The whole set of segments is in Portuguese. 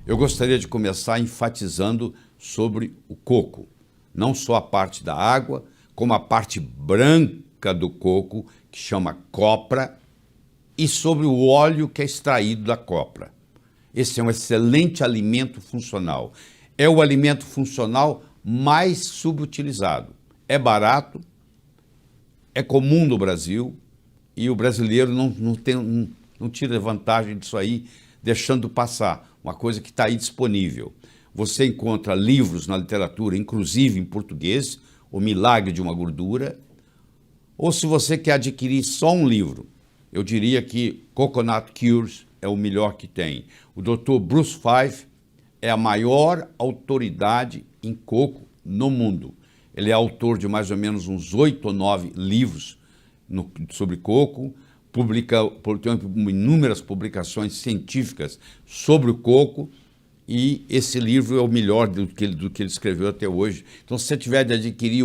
Eu gostaria de começar enfatizando sobre o coco. Não só a parte da água, como a parte branca do coco, que chama copra, e sobre o óleo que é extraído da copra. Esse é um excelente alimento funcional. É o alimento funcional mais subutilizado. É barato, é comum no Brasil, e o brasileiro não tira vantagem disso aí, deixando passar uma coisa que está aí disponível. Você encontra livros na literatura, inclusive em português, O Milagre de uma Gordura, ou se você quer adquirir só um livro, eu diria que Coconut Cures é o melhor que tem. O Dr. Bruce Fife é a maior autoridade em coco no mundo. Ele é autor de mais ou menos uns 8 ou 9 livros sobre coco, tem inúmeras publicações científicas sobre o coco, e esse livro é o melhor do que ele escreveu até hoje. Então, se você tiver de adquirir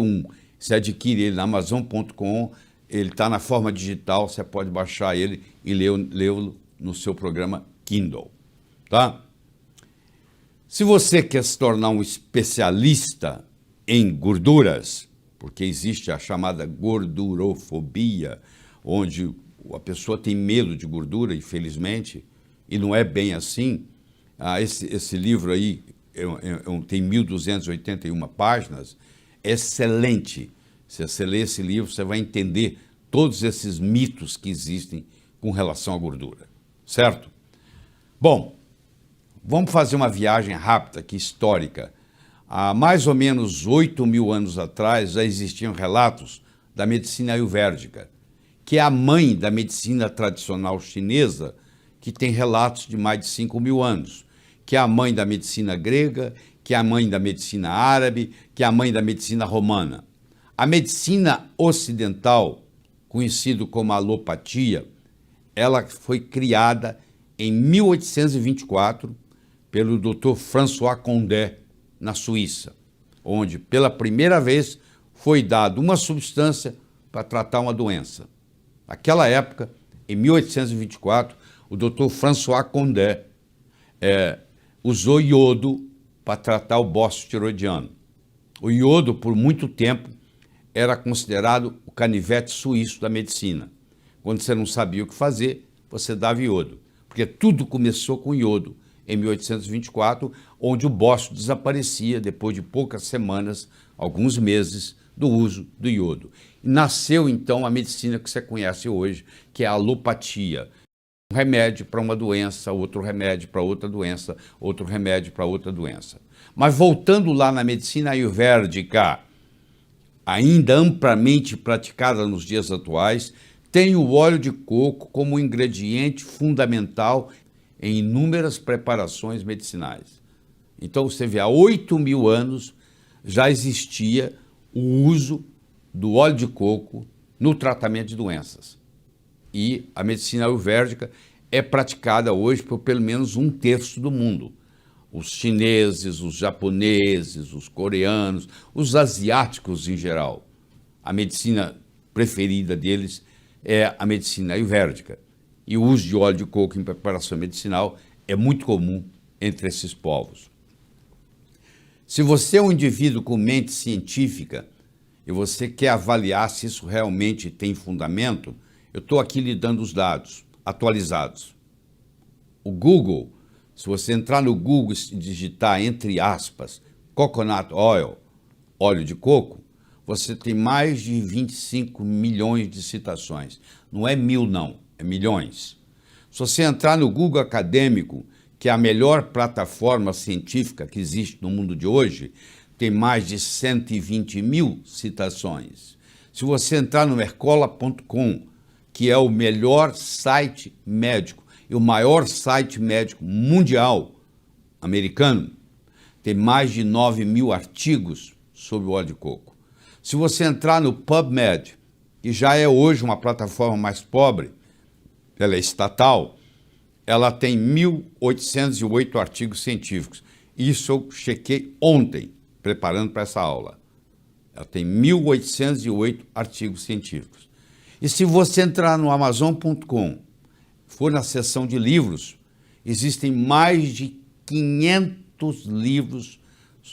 você adquire ele na Amazon.com, ele está na forma digital, você pode baixar ele e lê-lo no seu programa Kindle, tá? Se você quer se tornar um especialista em gorduras, porque existe a chamada gordurofobia, onde a pessoa tem medo de gordura, infelizmente, e não é bem assim. Esse livro aí tem 1.281 páginas, é excelente. Se você ler esse livro, você vai entender todos esses mitos que existem com relação à gordura, certo? Bom, vamos fazer uma viagem rápida aqui, histórica. Há mais ou menos 8.000 anos atrás já existiam relatos da medicina ayurvédica, que é a mãe da medicina tradicional chinesa, que tem relatos de mais de 5.000 anos, que é a mãe da medicina grega, que é a mãe da medicina árabe, que é a mãe da medicina romana. A medicina ocidental, conhecida como alopatia, ela foi criada em 1824 pelo Dr. François Condé, na Suíça, onde pela primeira vez foi dada uma substância para tratar uma doença. Naquela época, em 1824, o Dr. François Condé usou iodo para tratar o bócio tiroidiano. O iodo, por muito tempo, era considerado o canivete suíço da medicina. Quando você não sabia o que fazer, você dava iodo, porque tudo começou com iodo, em 1824, onde o bócio desaparecia depois de poucas semanas, alguns meses, do uso do iodo. E nasceu, então, a medicina que você conhece hoje, que é a alopatia. Um remédio para uma doença, outro remédio para outra doença, outro remédio para outra doença. Mas voltando lá na medicina ayurvédica, ainda amplamente praticada nos dias atuais, tem o óleo de coco como ingrediente fundamental em inúmeras preparações medicinais. Então, você vê, há 8.000 anos já existia o uso do óleo de coco no tratamento de doenças. E a medicina ayurvédica é praticada hoje por pelo menos 1/3 do mundo. Os chineses, os japoneses, os coreanos, os asiáticos em geral. A medicina preferida deles é a medicina ayurvédica. E o uso de óleo de coco em preparação medicinal é muito comum entre esses povos. Se você é um indivíduo com mente científica e você quer avaliar se isso realmente tem fundamento, eu estou aqui lhe dando os dados atualizados. O Google, se você entrar no Google e digitar, entre aspas, coconut oil, óleo de coco, você tem mais de 25 milhões de citações. Não é 1.000, não, é milhões. Se você entrar no Google Acadêmico, que é a melhor plataforma científica que existe no mundo de hoje, tem mais de 120.000 citações. Se você entrar no mercola.com, que é o melhor site médico e o maior site médico mundial americano, tem mais de 9.000 artigos sobre o óleo de coco. Se você entrar no PubMed, que já é hoje uma plataforma mais pobre, ela é estatal, ela tem 1.808 artigos científicos. Isso eu chequei ontem, preparando para essa aula. Ela tem 1.808 artigos científicos. E se você entrar no Amazon.com, for na seção de livros, existem mais de 500 livros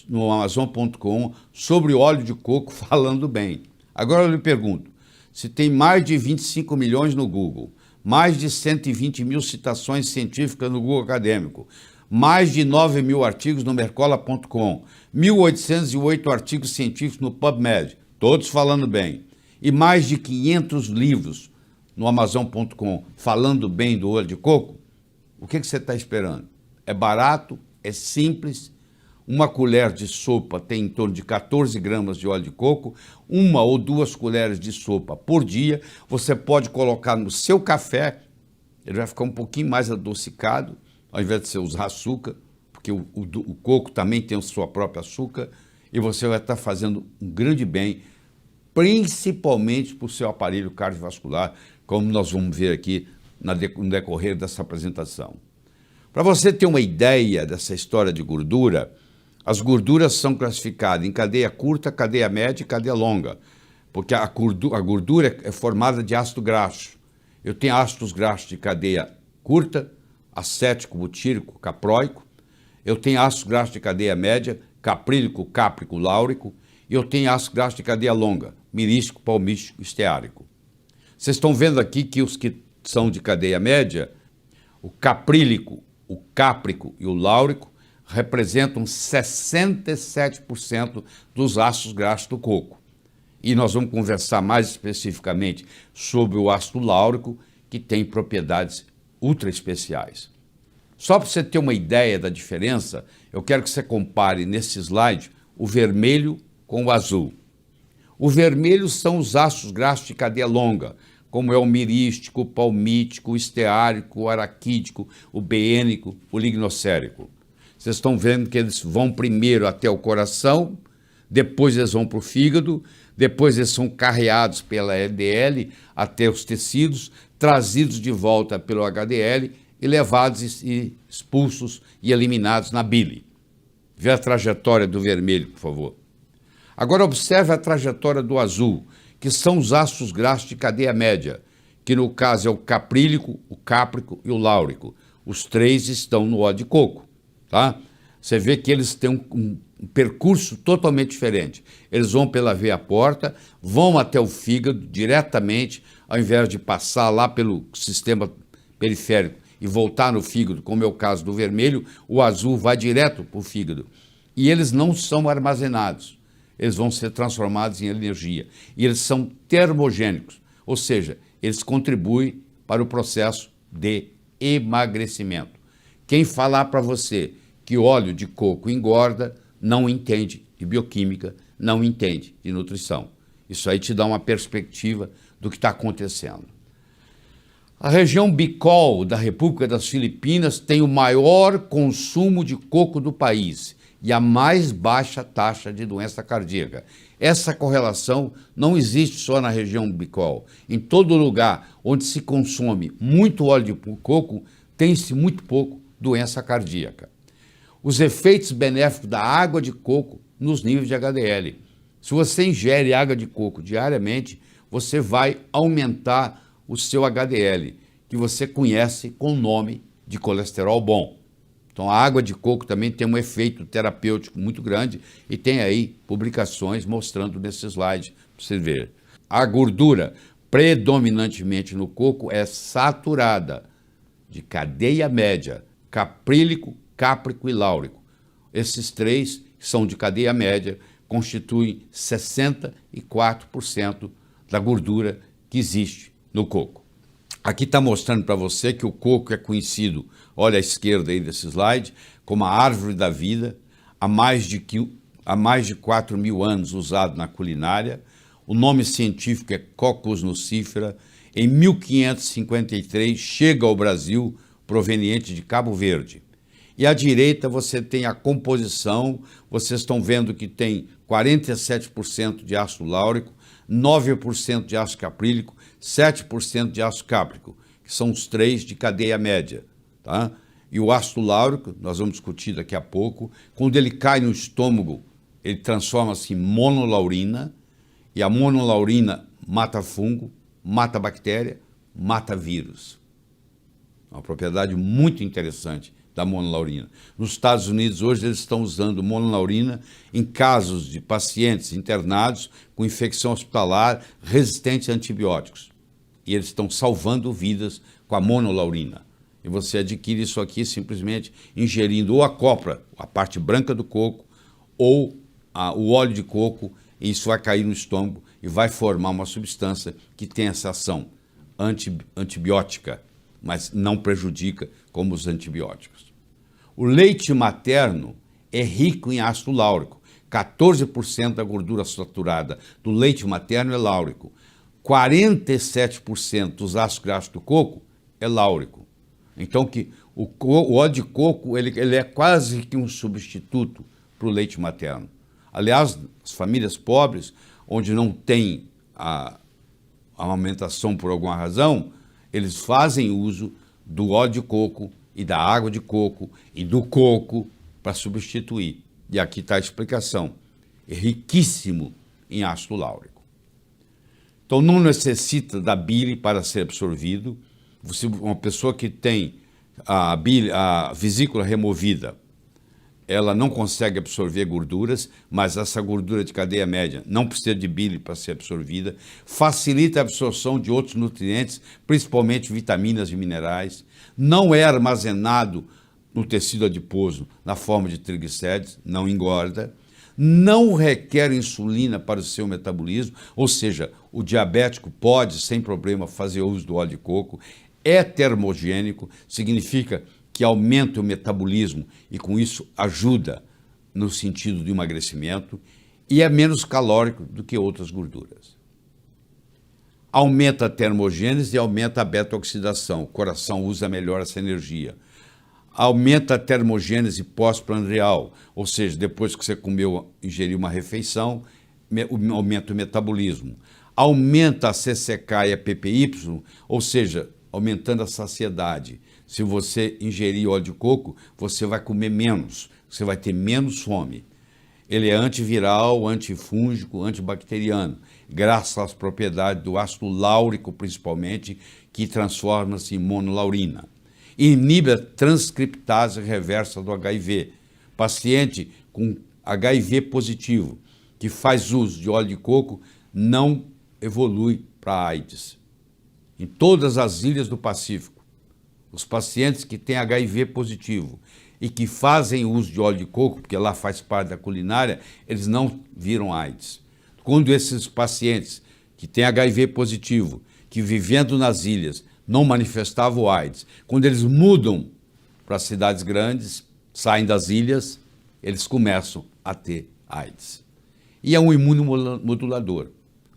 no Amazon.com sobre óleo de coco falando bem. Agora eu lhe pergunto, se tem mais de 25 milhões no Google, mais de 120 mil citações científicas no Google Acadêmico, mais de 9 mil artigos no Mercola.com, 1.808 artigos científicos no PubMed, todos falando bem, e mais de 500 livros no Amazon.com falando bem do óleo de coco, o que você está esperando? É barato, é simples. Uma colher de sopa tem em torno de 14 gramas de óleo de coco, 1 ou 2 colheres de sopa por dia. Você pode colocar no seu café, ele vai ficar um pouquinho mais adocicado, ao invés de você usar açúcar, porque o coco também tem a sua própria açúcar, e você vai estar fazendo um grande bem, principalmente para o seu aparelho cardiovascular, como nós vamos ver aqui no decorrer dessa apresentação. Para você ter uma ideia dessa história de gordura, as gorduras são classificadas em cadeia curta, cadeia média e cadeia longa, porque a gordura é formada de ácido graxo. Eu tenho ácidos graxos de cadeia curta, acético, butírico, capróico. Eu tenho ácidos graxos de cadeia média, caprílico, cáprico, láurico. E eu tenho ácido graxo de cadeia longa, mirístico, palmístico, esteárico. Vocês estão vendo aqui que os que são de cadeia média, o caprílico, o cáprico e o láurico, representam 67% dos ácidos graxos do coco. E nós vamos conversar mais especificamente sobre o ácido láurico, que tem propriedades ultra especiais. Só para você ter uma ideia da diferença, eu quero que você compare nesse slide o vermelho com o azul. O vermelho são os ácidos graxos de cadeia longa, como é o mirístico, o palmítico, o esteárico, o araquídico, o beênico, o lignocérico. Vocês estão vendo que eles vão primeiro até o coração, depois eles vão para o fígado, depois eles são carreados pela LDL até os tecidos, trazidos de volta pelo HDL e levados e expulsos e eliminados na bile. Vê a trajetória do vermelho, por favor. Agora observe a trajetória do azul, que são os ácidos graxos de cadeia média, que no caso é o caprílico, o cáprico e o láurico. Os três estão no óleo de coco. Tá? Você vê que eles têm um percurso totalmente diferente. Eles vão pela veia porta, vão até o fígado diretamente, ao invés de passar lá pelo sistema periférico e voltar no fígado, como é o caso do vermelho, o azul vai direto para o fígado. E eles não são armazenados, eles vão ser transformados em energia. E eles são termogênicos, ou seja, eles contribuem para o processo de emagrecimento. Quem falar para você que óleo de coco engorda, não entende de bioquímica, não entende de nutrição. Isso aí te dá uma perspectiva do que está acontecendo. A região Bicol da República das Filipinas tem o maior consumo de coco do país e a mais baixa taxa de doença cardíaca. Essa correlação não existe só na região Bicol. Em todo lugar onde se consome muito óleo de coco, tem-se muito pouco doença cardíaca. Os efeitos benéficos da água de coco nos níveis de HDL. Se você ingere água de coco diariamente, você vai aumentar o seu HDL, que você conhece com o nome de colesterol bom. Então a água de coco também tem um efeito terapêutico muito grande e tem aí publicações mostrando nesse slide para você ver. A gordura predominantemente no coco é saturada, de cadeia média, caprílico, cáprico e láurico. Esses três, que são de cadeia média, constituem 64% da gordura que existe no coco. Aqui está mostrando para você que o coco é conhecido, olha à esquerda aí desse slide, como a árvore da vida, há mais de 4 mil anos usado na culinária. O nome científico é Cocos nucifera. Em 1553 chega ao Brasil, proveniente de Cabo Verde. E à direita você tem a composição, vocês estão vendo que tem 47% de ácido láurico, 9% de ácido caprílico, 7% de ácido cáprico, que são os três de cadeia média. Tá? E o ácido láurico, nós vamos discutir daqui a pouco, quando ele cai no estômago, ele transforma-se em monolaurina, e a monolaurina mata fungo, mata bactéria, mata vírus. Uma propriedade muito interessante da monolaurina. Nos Estados Unidos, hoje, eles estão usando monolaurina em casos de pacientes internados com infecção hospitalar resistente a antibióticos. E eles estão salvando vidas com a monolaurina. E você adquire isso aqui simplesmente ingerindo ou a copra, a parte branca do coco, ou o óleo de coco, e isso vai cair no estômago e vai formar uma substância que tem essa ação antibiótica, mas não prejudica como os antibióticos. O leite materno é rico em ácido láurico. 14% da gordura saturada do leite materno é láurico. 47% dos ácidos graxos do coco é láurico. Então o óleo de coco ele é quase que um substituto para o leite materno. Aliás, as famílias pobres, onde não tem a amamentação por alguma razão, eles fazem uso do óleo de coco e da água de coco e do coco para substituir. E aqui está a explicação. É riquíssimo em ácido láurico. Então não necessita da bile para ser absorvido. Uma pessoa que tem a vesícula removida, ela não consegue absorver gorduras, mas essa gordura de cadeia média não precisa de bile para ser absorvida, facilita a absorção de outros nutrientes, principalmente vitaminas e minerais, não é armazenado no tecido adiposo na forma de triglicérides, não engorda, não requer insulina para o seu metabolismo, ou seja, o diabético pode, sem problema, fazer uso do óleo de coco, é termogênico, significa que aumenta o metabolismo e com isso ajuda no sentido do emagrecimento e é menos calórico do que outras gorduras. Aumenta a termogênese e aumenta a beta-oxidação, o coração usa melhor essa energia. Aumenta a termogênese pós-prandial, ou seja, depois que você ingeriu uma refeição, aumenta o metabolismo. Aumenta a CCK e a PPY, ou seja, aumentando a saciedade. Se você ingerir óleo de coco, você vai comer menos, você vai ter menos fome. Ele é antiviral, antifúngico, antibacteriano, graças às propriedades do ácido láurico, principalmente, que transforma-se em monolaurina. Inibe a transcriptase reversa do HIV. Paciente com HIV positivo, que faz uso de óleo de coco, não evolui para AIDS. Em todas as ilhas do Pacífico, os pacientes que têm HIV positivo e que fazem uso de óleo de coco, porque lá faz parte da culinária, eles não viram AIDS. Quando esses pacientes que têm HIV positivo, que vivendo nas ilhas, não manifestavam AIDS, quando eles mudam para cidades grandes, saem das ilhas, eles começam a ter AIDS. E é um imunomodulador,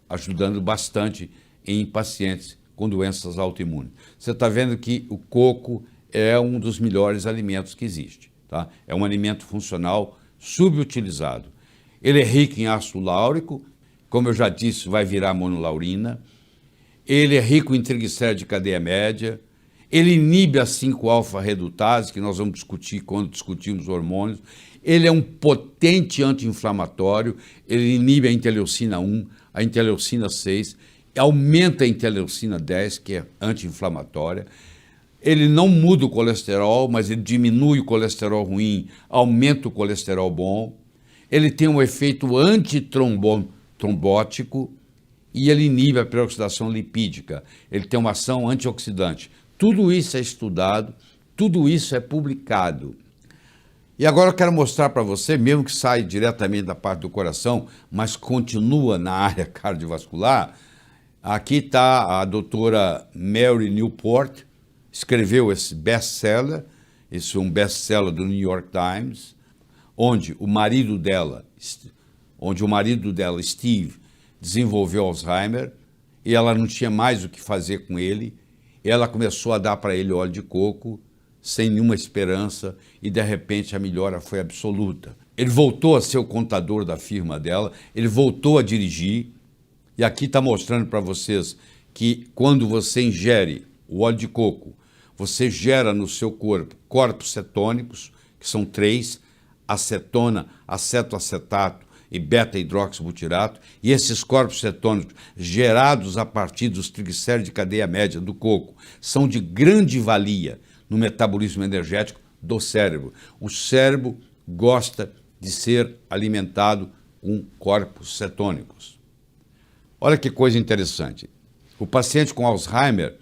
ajudando bastante em pacientes com doenças autoimunes. Você está vendo que o coco é um dos melhores alimentos que existe. Tá? É um alimento funcional subutilizado. Ele é rico em ácido láurico, como eu já disse, vai virar monolaurina. Ele é rico em triglicéridos de cadeia média. Ele inibe a 5-alfa-redutase, que nós vamos discutir quando discutirmos hormônios. Ele é um potente anti-inflamatório. Ele inibe a interleucina 1, a interleucina 6, aumenta a interleucina 10, que é anti-inflamatória. Ele não muda o colesterol, mas ele diminui o colesterol ruim, aumenta o colesterol bom. Ele tem um efeito antitrombótico e ele inibe a peroxidação lipídica. Ele tem uma ação antioxidante. Tudo isso é estudado, tudo isso é publicado. E agora eu quero mostrar para você, mesmo que saia diretamente da parte do coração, mas continua na área cardiovascular. Aqui está a doutora Mary Newport, escreveu esse best-seller, esse é um best-seller do New York Times, onde o marido dela, Steve, desenvolveu Alzheimer e ela não tinha mais o que fazer com ele. E ela começou a dar para ele óleo de coco, sem nenhuma esperança, e de repente a melhora foi absoluta. Ele voltou a ser o contador da firma dela, ele voltou a dirigir, e aqui está mostrando para vocês que quando você ingere o óleo de coco, você gera no seu corpo corpos cetônicos, que são 3, acetona, acetoacetato e beta-hidroxibutirato, e esses corpos cetônicos gerados a partir dos triglicéridos de cadeia média do coco são de grande valia no metabolismo energético do cérebro. O cérebro gosta de ser alimentado com corpos cetônicos. Olha que coisa interessante. O paciente com Alzheimer,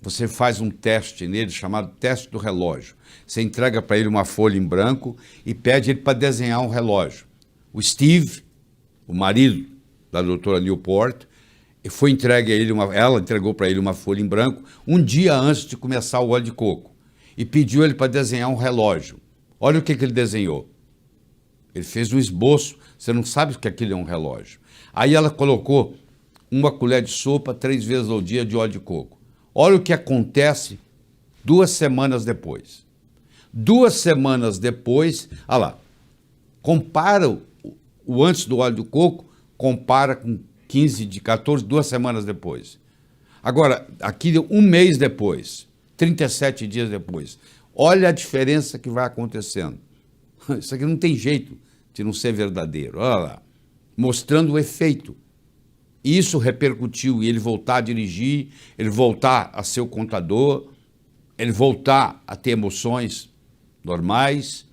você faz um teste nele chamado teste do relógio. Você entrega para ele uma folha em branco e pede ele para desenhar um relógio. O Steve, o marido da doutora Newport, ela entregou para ele uma folha em branco um dia antes de começar o óleo de coco e pediu ele para desenhar um relógio. Olha o que ele desenhou. Ele fez um esboço, você não sabe que aquilo é um relógio. Aí ela colocou uma colher de sopa 3 vezes ao dia de óleo de coco. Olha o que acontece 2 semanas depois. 2 semanas depois, olha lá, compara o antes do óleo de coco, compara com 2 semanas depois. Agora, aqui 1 mês depois, 37 dias depois, olha a diferença que vai acontecendo. Isso aqui não tem jeito de não ser verdadeiro. Olha lá, mostrando o efeito. Isso repercutiu em ele voltar a dirigir, ele voltar a ser o contador, ele voltar a ter emoções normais.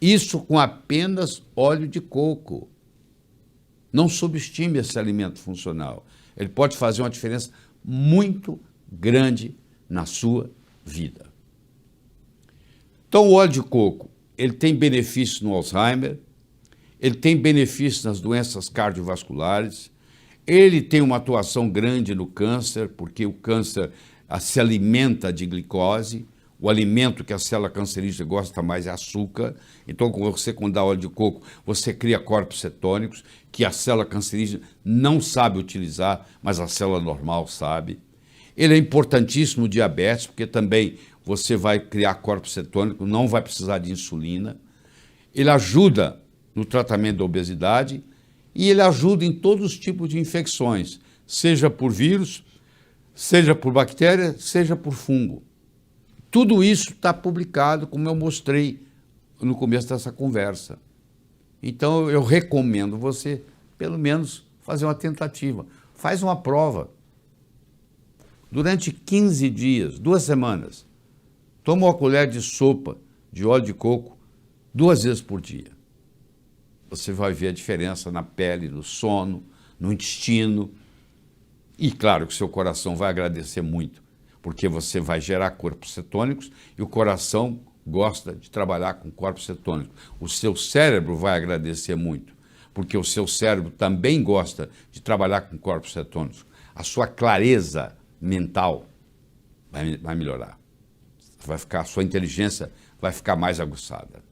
Isso com apenas óleo de coco. Não subestime esse alimento funcional. Ele pode fazer uma diferença muito grande na sua vida. Então, o óleo de coco, ele tem benefícios no Alzheimer, ele tem benefícios nas doenças cardiovasculares, ele tem uma atuação grande no câncer, porque o câncer se alimenta de glicose, o alimento que a célula cancerígena gosta mais é açúcar. Então, quando dá óleo de coco, você cria corpos cetônicos, que a célula cancerígena não sabe utilizar, mas a célula normal sabe. Ele é importantíssimo no diabetes, porque também você vai criar corpos cetônicos, não vai precisar de insulina. Ele ajuda no tratamento da obesidade e ele ajuda em todos os tipos de infecções, seja por vírus, seja por bactéria, seja por fungo. Tudo isso está publicado, como eu mostrei no começo dessa conversa. Então, eu recomendo você, pelo menos, fazer uma tentativa. Faz uma prova. Durante 15 dias, 2 semanas, toma uma colher de sopa de óleo de coco 2 vezes por dia. Você vai ver a diferença na pele, no sono, no intestino. E claro que o seu coração vai agradecer muito, porque você vai gerar corpos cetônicos e o coração gosta de trabalhar com corpos cetônicos. O seu cérebro vai agradecer muito, porque o seu cérebro também gosta de trabalhar com corpos cetônicos. A sua clareza mental vai melhorar. A sua inteligência vai ficar mais aguçada.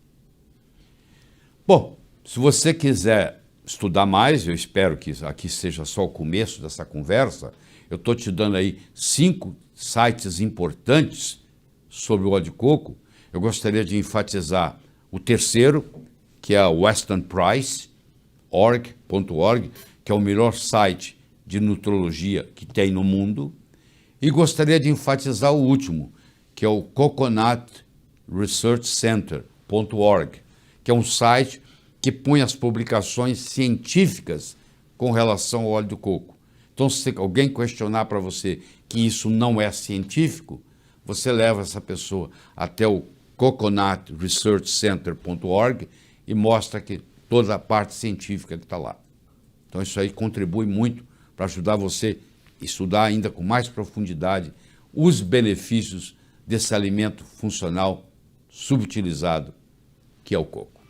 Bom, se você quiser estudar mais, eu espero que aqui seja só o começo dessa conversa, eu estou te dando aí 5 sites importantes sobre o óleo de coco. Eu gostaria de enfatizar o terceiro, que é o westernprice.org, que é o melhor site de nutrologia que tem no mundo. E gostaria de enfatizar o último, que é o coconutresearchcenter.org, que é um site que põe as publicações científicas com relação ao óleo de coco. Então, se alguém questionar para você que isso não é científico, você leva essa pessoa até o coconutresearchcenter.org e mostra que toda a parte científica que está lá. Então, isso aí contribui muito para ajudar você a estudar ainda com mais profundidade os benefícios desse alimento funcional subutilizado que é o coco.